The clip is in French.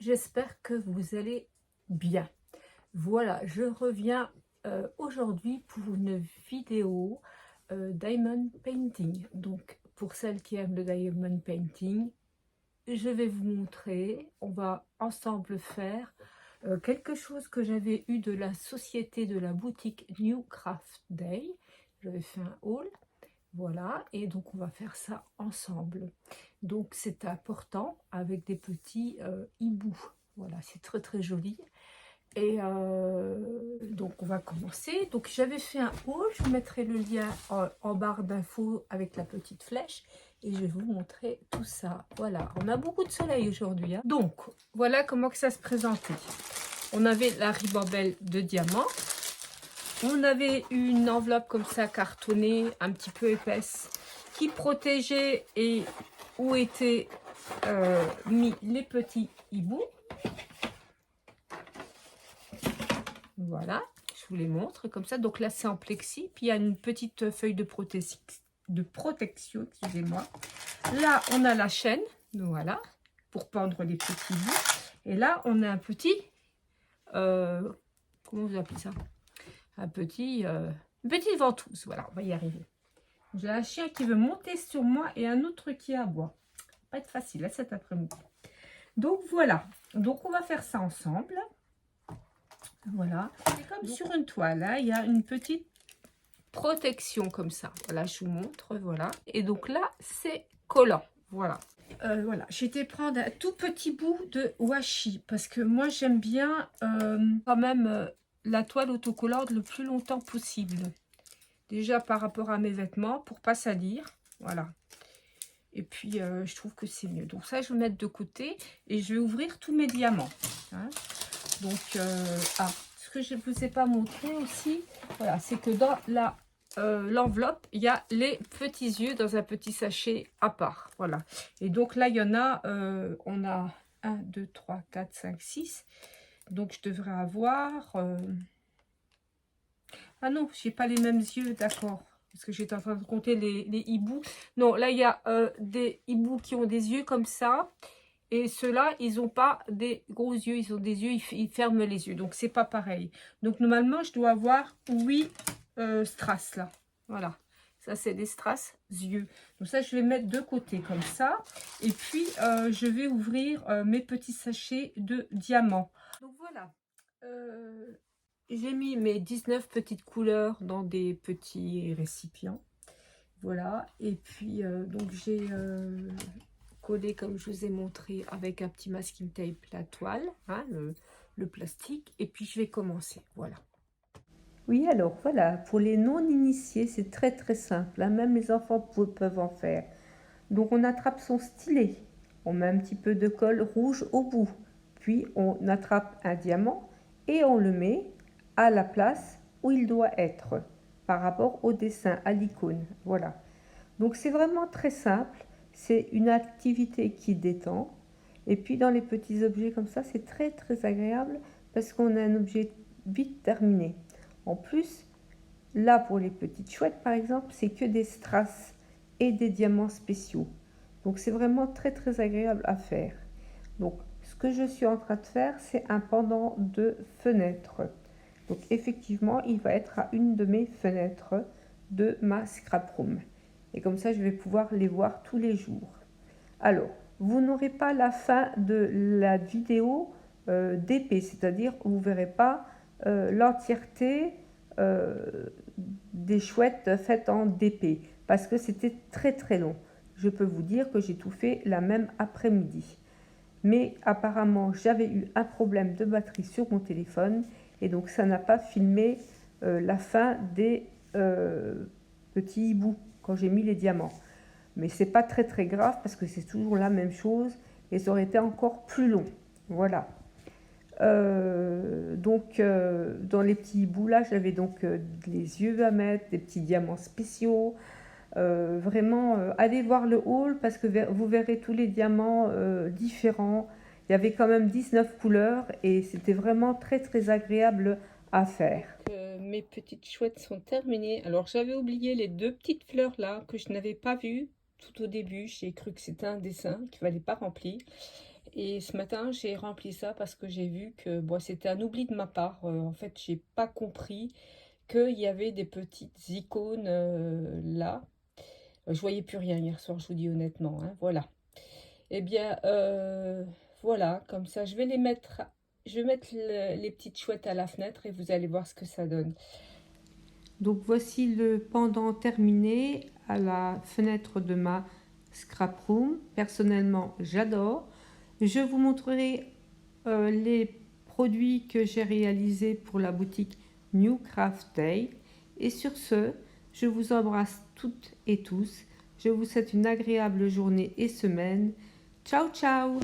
j'espère que vous allez bien. Voilà, je reviens aujourd'hui pour une vidéo Diamond Painting. Donc, pour celles qui aiment le Diamond Painting, je vais vous montrer, on va ensemble faire quelque chose que j'avais eu de la société de la boutique New Craft Day. J'avais fait un haul. Voilà, et donc on va faire ça ensemble. Donc c'est important avec des petits hiboux. Voilà, c'est très très joli. Et donc on va commencer. Donc j'avais fait un haul, je vous mettrai le lien en barre d'infos avec la petite flèche. Et je vais vous montrer tout ça. Voilà, on a beaucoup de soleil aujourd'hui, hein. Donc voilà comment que ça se présentait. On avait la ribambelle de diamants. On avait une enveloppe comme ça cartonnée, un petit peu épaisse, qui protégeait et où étaient mis les petits hiboux. Voilà, je vous les montre comme ça. Donc là, c'est en plexi. Puis il y a une petite feuille de protection, excusez-moi. Là, on a la chaîne, voilà, pour pendre les petits hiboux. Et là, on a un petit, comment vous appelez ça? Une petite ventouse. Voilà, on va y arriver. J'ai un chien qui veut monter sur moi et un autre qui aboie. Pas être facile là, cet après-midi. Donc voilà. Donc on va faire ça ensemble. Voilà. C'est comme sur une toile. Hein. Il y a une petite protection comme ça. Voilà, je vous montre. Voilà. Et donc là, c'est collant. Voilà. Voilà. J'ai été prendre un tout petit bout de washi parce que moi, j'aime bien quand même la toile autocollante le plus longtemps possible. Déjà par rapport à mes vêtements pour pas salir. Voilà. Et puis je trouve que c'est mieux. Donc ça, je vais mettre de côté et je vais ouvrir tous mes diamants. Hein. Donc ce que je ne vous ai pas montré aussi, voilà, c'est que dans l'enveloppe, il y a les petits yeux dans un petit sachet à part. Voilà. Et donc là, il y en a, on a 1, 2, 3, 4, 5, 6. Donc je devrais avoir... Ah non, j'ai pas les mêmes yeux, d'accord. Parce que j'étais en train de compter les hiboux. Non, là, il y a des hiboux qui ont des yeux comme ça. Et ceux-là, ils n'ont pas des gros yeux. Ils ont des yeux, ils ferment les yeux. Donc, c'est pas pareil. Donc, normalement, je dois avoir 8 strass, là. Voilà. Ça, c'est des strass yeux. Donc, ça, je vais mettre de côté comme ça. Et puis, je vais ouvrir mes petits sachets de diamants. Donc, voilà. J'ai mis mes 19 petites couleurs dans des petits récipients. Voilà. Et puis, donc, j'ai collé, comme je vous ai montré, avec un petit masking tape la toile, hein, le plastique. Et puis, je vais commencer. Voilà. Oui, alors voilà, pour les non-initiés, c'est très très simple, hein, même les enfants peuvent en faire. Donc on attrape son stylet, on met un petit peu de colle rouge au bout, puis on attrape un diamant et on le met à la place où il doit être par rapport au dessin, à l'icône. Voilà. Donc c'est vraiment très simple, c'est une activité qui détend. Et puis dans les petits objets comme ça, c'est très très agréable parce qu'on a un objet vite terminé. En plus, là pour les petites chouettes par exemple, c'est que des strass et des diamants spéciaux. Donc c'est vraiment très très agréable à faire. Donc ce que je suis en train de faire, c'est un pendant de fenêtre. Donc effectivement, il va être à une de mes fenêtres de ma scrap room. Et comme ça, je vais pouvoir les voir tous les jours. Alors, vous n'aurez pas la fin de la vidéo d'épée, c'est-à-dire vous ne verrez pas l'entièreté des chouettes faites en DP, parce que c'était très très long. Je peux vous dire que j'ai tout fait la même après-midi. Mais apparemment, j'avais eu un problème de batterie sur mon téléphone, et donc ça n'a pas filmé la fin des petits hiboux quand j'ai mis les diamants. Mais c'est pas très très grave parce que c'est toujours la même chose et ça aurait été encore plus long. Voilà. Dans les petits hiboux là, j'avais donc les yeux à mettre, des petits diamants spéciaux. Vraiment, allez voir le haul parce que vous verrez tous les diamants différents. Il y avait quand même 19 couleurs et c'était vraiment très très agréable à faire. Mes petites chouettes sont terminées. Alors, j'avais oublié les deux petites fleurs là que je n'avais pas vues tout au début. J'ai cru que c'était un dessin qu'il ne fallait pas remplir. Et ce matin, j'ai rempli ça parce que j'ai vu que bon, c'était un oubli de ma part. En fait, j'ai pas compris qu'il y avait des petites icônes là. Je voyais plus rien hier soir, je vous dis honnêtement, hein, voilà. Eh bien, voilà, comme ça, je vais mettre les petites chouettes à la fenêtre et vous allez voir ce que ça donne. Donc voici le pendant terminé à la fenêtre de ma scrap room. Personnellement, j'adore. Je vous montrerai les produits que j'ai réalisés pour la boutique New Craft Day. Et sur ce, je vous embrasse toutes et tous. Je vous souhaite une agréable journée et semaine. Ciao ciao!